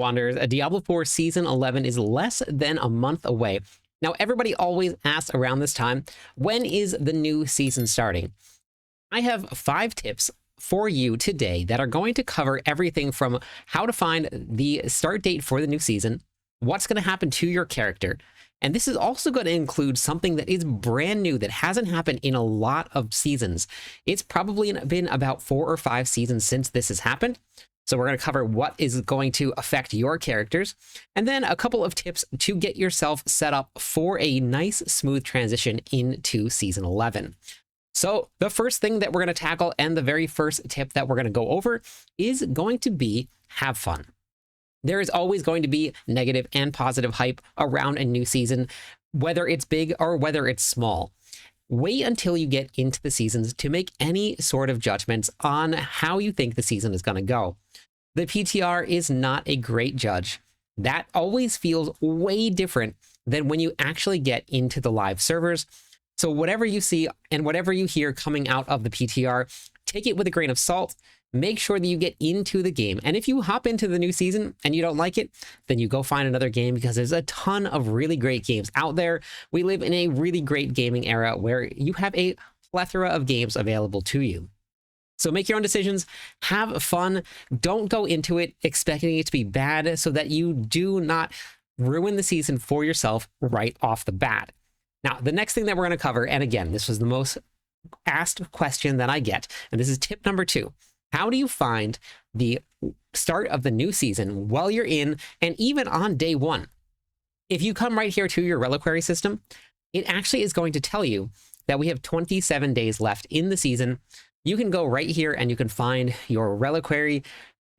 Wanderers, a Diablo 4 Season 11 is less than a month away. Now, everybody always asks around this time, when is the new season starting? I have 5 tips for you today that are going to cover everything from how to find the start date for the new season, what's going to happen to your character, and this is also going to include something that is brand new that hasn't happened in a lot of seasons. It's probably been about 4 or 5 seasons since this has happened. So we're going to cover what is going to affect your characters, and then a couple of tips to get yourself set up for a nice, smooth transition into Season 11. So the first thing that we're going to tackle, and the very first tip that we're going to go over, is going to be have fun. There is always going to be negative and positive hype around a new season, whether it's big or whether it's small. Wait until you get into the seasons to make any sort of judgments on how you think the season is going to go. The PTR is not a great judge. That always feels way different than when you actually get into the live servers. So whatever you see and whatever you hear coming out of the PTR, take it with a grain of salt. Make sure that you get into the game. And if you hop into the new season and you don't like it, then you go find another game, because there's a ton of really great games out there. We live in a really great gaming era where you have a plethora of games available to you. So make your own decisions, have fun. Don't go into it expecting it to be bad, so that you do not ruin the season for yourself right off the bat. Now, the next thing that we're going to cover, and again, this was the most asked question that I get, and this is tip number 2. How do you find the start of the new season while you're in, and even on day 1? If you come right here to your reliquary system, it actually is going to tell you that we have 27 days left in the season. You can go right here and you can find your reliquary,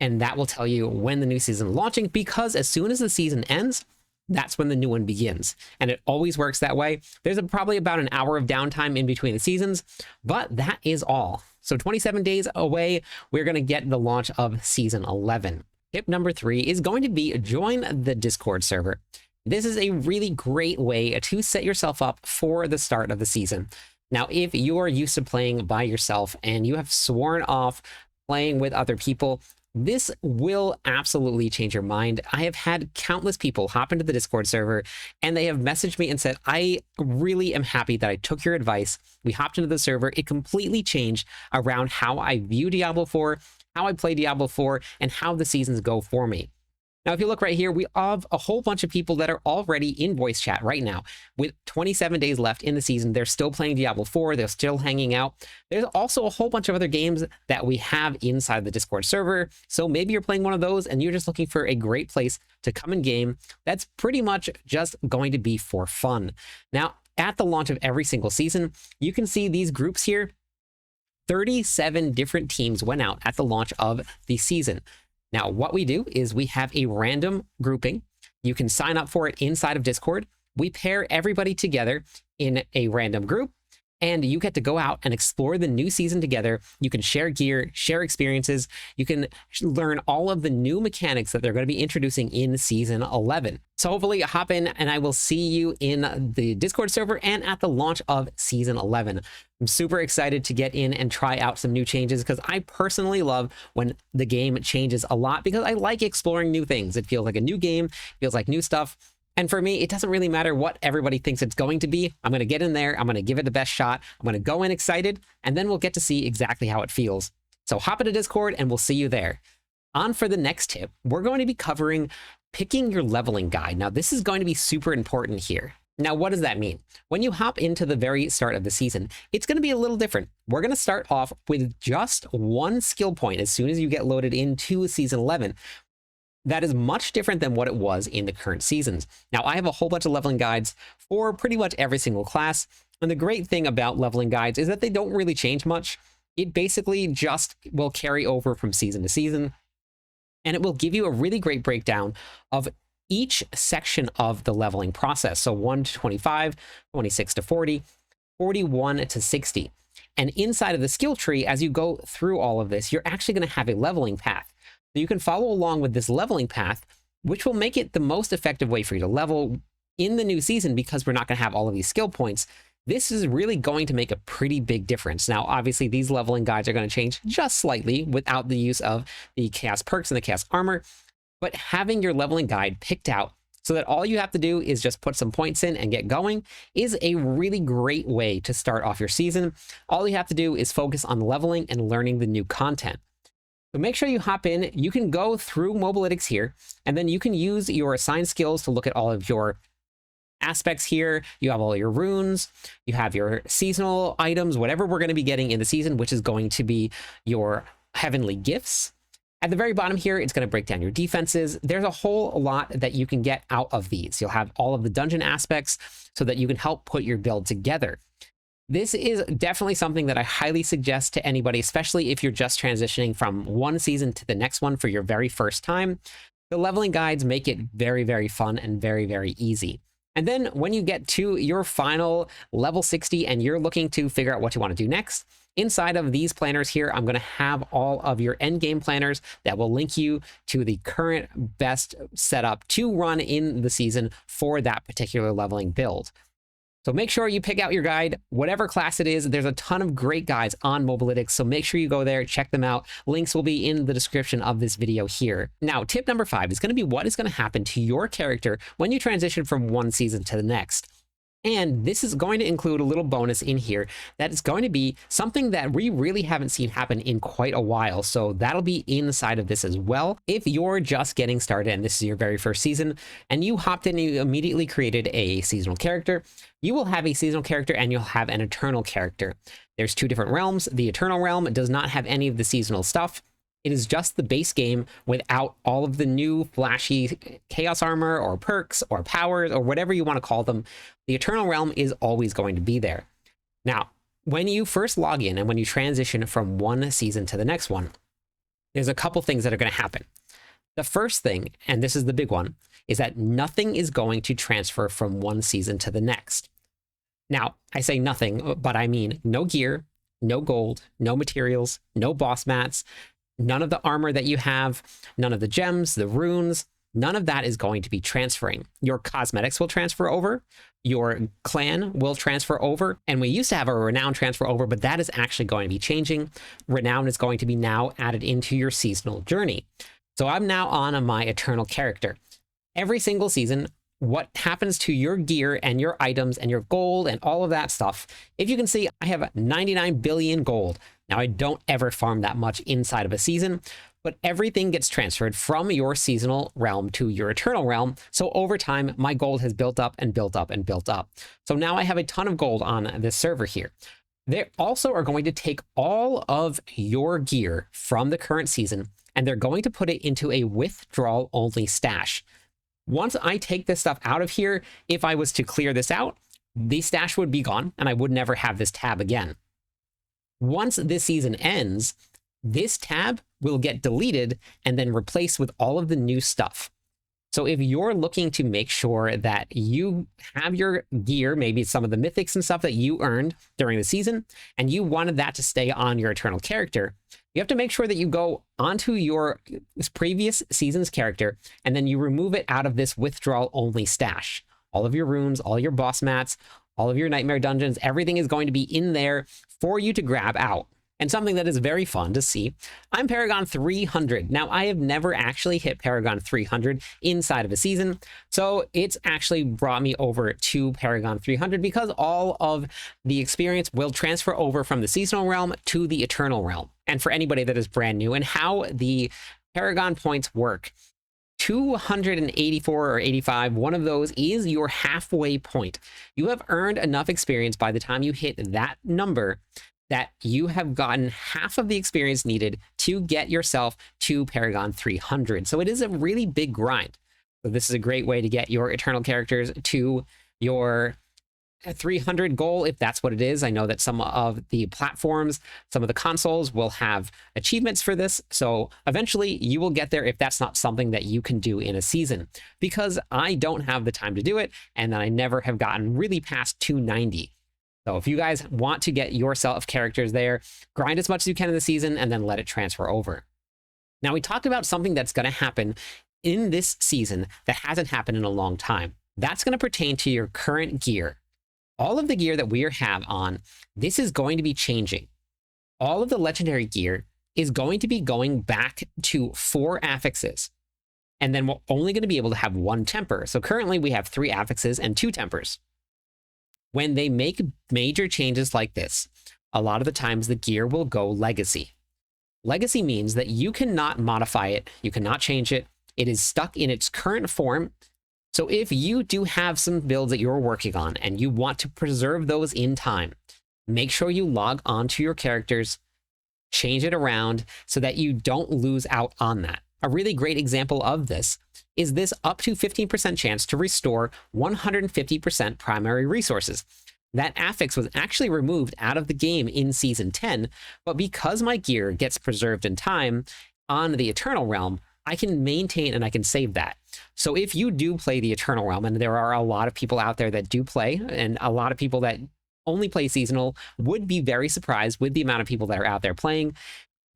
and that will tell you when the new season is launching, because as soon as the season ends, that's when the new one begins. And it always works that way. There's probably about an hour of downtime in between the seasons, but that is all. So 27 days away, we're going to get the launch of Season 11. Tip number 3 is going to be join the Discord server. This is a really great way to set yourself up for the start of the season. Now, if you are used to playing by yourself and you have sworn off playing with other people, this will absolutely change your mind. I have had countless people hop into the Discord server, and they have messaged me and said, I really am happy that I took your advice. We hopped into the server. It completely changed around how I view Diablo 4, how I play Diablo 4, and how the seasons go for me. Now, if you look right here, we have a whole bunch of people that are already in voice chat right now. With 27 days left in the season, they're still playing Diablo 4. They're still hanging out. There's also a whole bunch of other games that we have inside the Discord server. So maybe you're playing one of those and you're just looking for a great place to come and game. That's pretty much just going to be for fun. Now, at the launch of every single season, you can see these groups here. 37 different teams went out at the launch of the season. Now, what we do is we have a random grouping. You can sign up for it inside of Discord. We pair everybody together in a random group, and you get to go out and explore the new season together. You can share gear, share experiences. You can learn all of the new mechanics that they're going to be introducing in Season 11. So hopefully hop in, and I will see you in the Discord server and at the launch of Season 11. I'm super excited to get in and try out some new changes, because I personally love when the game changes a lot, because I like exploring new things. It feels like a new game, feels like new stuff. And for me, it doesn't really matter what everybody thinks it's going to be. I'm going to get in there. I'm going to give it the best shot. I'm going to go in excited, and then we'll get to see exactly how it feels. So hop into Discord and we'll see you there. On for the next tip, we're going to be covering picking your leveling guide. Now, this is going to be super important here. Now, what does that mean? When you hop into the very start of the season, it's going to be a little different. We're going to start off with just 1 skill point as soon as you get loaded into Season 11. That is much different than what it was in the current seasons. Now, I have a whole bunch of leveling guides for pretty much every single class. And the great thing about leveling guides is that they don't really change much. It basically just will carry over from season to season. And it will give you a really great breakdown of each section of the leveling process. So 1 to 25, 26 to 40, 41 to 60. And inside of the skill tree, as you go through all of this, you're actually going to have a leveling path. So you can follow along with this leveling path, which will make it the most effective way for you to level in the new season, because we're not going to have all of these skill points. This is really going to make a pretty big difference. Now, obviously, these leveling guides are going to change just slightly without the use of the chaos perks and the chaos armor, but having your leveling guide picked out so that all you have to do is just put some points in and get going is a really great way to start off your season. All you have to do is focus on leveling and learning the new content. So make sure you hop in. You can go through Mobalytics here, and then you can use your assigned skills to look at all of your aspects here. You have all your runes, you have your seasonal items, whatever we're going to be getting in the season, which is going to be your heavenly gifts. At the very bottom here, it's going to break down your defenses. There's a whole lot that you can get out of these. You'll have all of the dungeon aspects so that you can help put your build together. This is definitely something that I highly suggest to anybody, especially if you're just transitioning from one season to the next one for your very first time. The leveling guides make it very, very fun and very, very easy. And then when you get to your final level 60 and you're looking to figure out what you want to do next, inside of these planners here, I'm going to have all of your end game planners that will link you to the current best setup to run in the season for that particular leveling build. So make sure you pick out your guide, whatever class it is. There's a ton of great guides on Mobalytics, so make sure you go there, check them out. Links will be in the description of this video here. Now, tip number 5 is going to be what is going to happen to your character when you transition from one season to the next. And this is going to include a little bonus in here that is going to be something that we really haven't seen happen in quite a while. So that'll be inside of this as well. If you're just getting started and this is your very first season and you hopped in and you immediately created a seasonal character, you will have a seasonal character and you'll have an eternal character. There's 2 different realms. The eternal realm does not have any of the seasonal stuff. It is just the base game without all of the new flashy chaos armor or perks or powers or whatever you want to call them. The Eternal Realm is always going to be there. Now, when you first log in and when you transition from one season to the next one, there's a couple things that are going to happen. The first thing, and this is the big one, is that nothing is going to transfer from one season to the next. Now, I say nothing, but I mean no gear, no gold, no materials, no boss mats, none of the armor that you have, none of the gems, the runes, none of that is going to be transferring. Your cosmetics will transfer over, your clan will transfer over, and we used to have a renown transfer over, but that is actually going to be changing. Renown is going to be now added into your seasonal journey. So I'm now on my eternal character. Every single season, what happens to your gear and your items and your gold and all of that stuff, if you can see, I have 99 billion gold. Now, I don't ever farm that much inside of a season, but everything gets transferred from your seasonal realm to your eternal realm. So over time, my gold has built up and built up and built up. So now I have a ton of gold on this server here. They also are going to take all of your gear from the current season, and they're going to put it into a withdrawal only stash. Once I take this stuff out of here, if I was to clear this out, the stash would be gone and I would never have this tab again. Once this season ends, this tab will get deleted and then replaced with all of the new stuff. So if you're looking to make sure that you have your gear, maybe some of the mythics and stuff that you earned during the season, and you wanted that to stay on your eternal character, you have to make sure that you go onto your previous season's character, and then you remove it out of this withdrawal only stash. All of your runes, all your boss mats, all of your nightmare dungeons, everything is going to be in there for you to grab out. And something that is very fun to see, I'm Paragon 300. Now, I have never actually hit Paragon 300 inside of a season, so it's actually brought me over to Paragon 300 because all of the experience will transfer over from the seasonal realm to the eternal realm. And for anybody that is brand new, and how the Paragon points work, 284 or 85, one of those is your halfway point. You have earned enough experience by the time you hit that number that you have gotten half of the experience needed to get yourself to Paragon 300. So it is a really big grind. So this is a great way to get your eternal characters to your 300 goal, if that's what it is. I know that some of the platforms, some of the consoles will have achievements for this. So eventually you will get there if that's not something that you can do in a season, because I don't have the time to do it. And then I never have gotten really past 290. So if you guys want to get yourself characters there, grind as much as you can in the season and then let it transfer over. Now, we talked about something that's going to happen in this season that hasn't happened in a long time. That's going to pertain to your current gear. All of the gear that we have on, this is going to be changing. All of the legendary gear is going to be going back to 4 affixes. And then we're only going to be able to have one temper. So currently we have 3 affixes and 2 tempers. When they make major changes like this, a lot of the times the gear will go legacy. Legacy means that you cannot modify it, you cannot change it. It is stuck in its current form. So if you do have some builds that you're working on and you want to preserve those in time, make sure you log on to your characters, change it around so that you don't lose out on that. A really great example of this is this up to 15% chance to restore 150% primary resources. That affix was actually removed out of the game in Season 10, but because my gear gets preserved in time on the Eternal Realm, I can maintain and I can save that. So if you do play the Eternal Realm, and there are a lot of people out there that do play, and a lot of people that only play seasonal would be very surprised with the amount of people that are out there playing.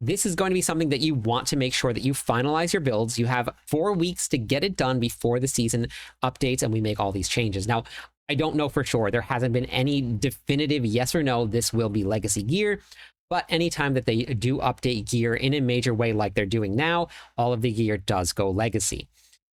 This is going to be something that you want to make sure that you finalize your builds. You have 4 weeks to get it done before the season updates and we make all these changes. Now, I don't know for sure. There hasn't been any definitive yes or no, this will be legacy gear. But anytime that they do update gear in a major way like they're doing now, all of the gear does go legacy.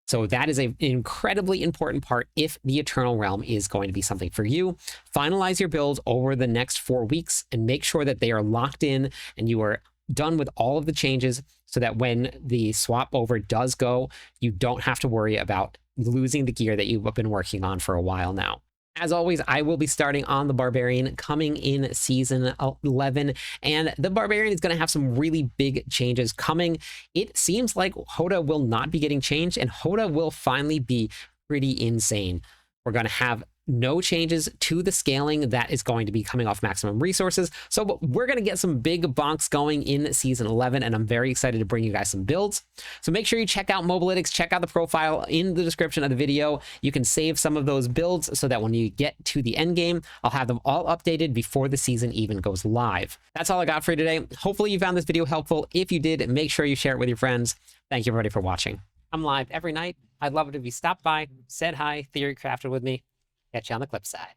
So that is an incredibly important part if the Eternal Realm is going to be something for you. Finalize your builds over the next 4 weeks and make sure that they are locked in and you are done with all of the changes so that when the swap over does go, you don't have to worry about losing the gear that you've been working on for a while now. As always, I will be starting on the Barbarian coming in Season 11, and the Barbarian is going to have some really big changes coming. It seems like Hoda will not be getting changed, and Hoda will finally be pretty insane. We're going to have no changes to the scaling that is going to be coming off maximum resources. So we're going to get some big bonks going in Season 11, and I'm very excited to bring you guys some builds. So make sure you check out Mobalytics, check out the profile in the description of the video. You can save some of those builds so that when you get to the end game, I'll have them all updated before the season even goes live. That's all I got for you today. Hopefully you found this video helpful. If you did, make sure you share it with your friends. Thank you everybody for watching. I'm live every night. I'd love it if you stopped by, said hi, theory crafted with me. Catch you on the clip side.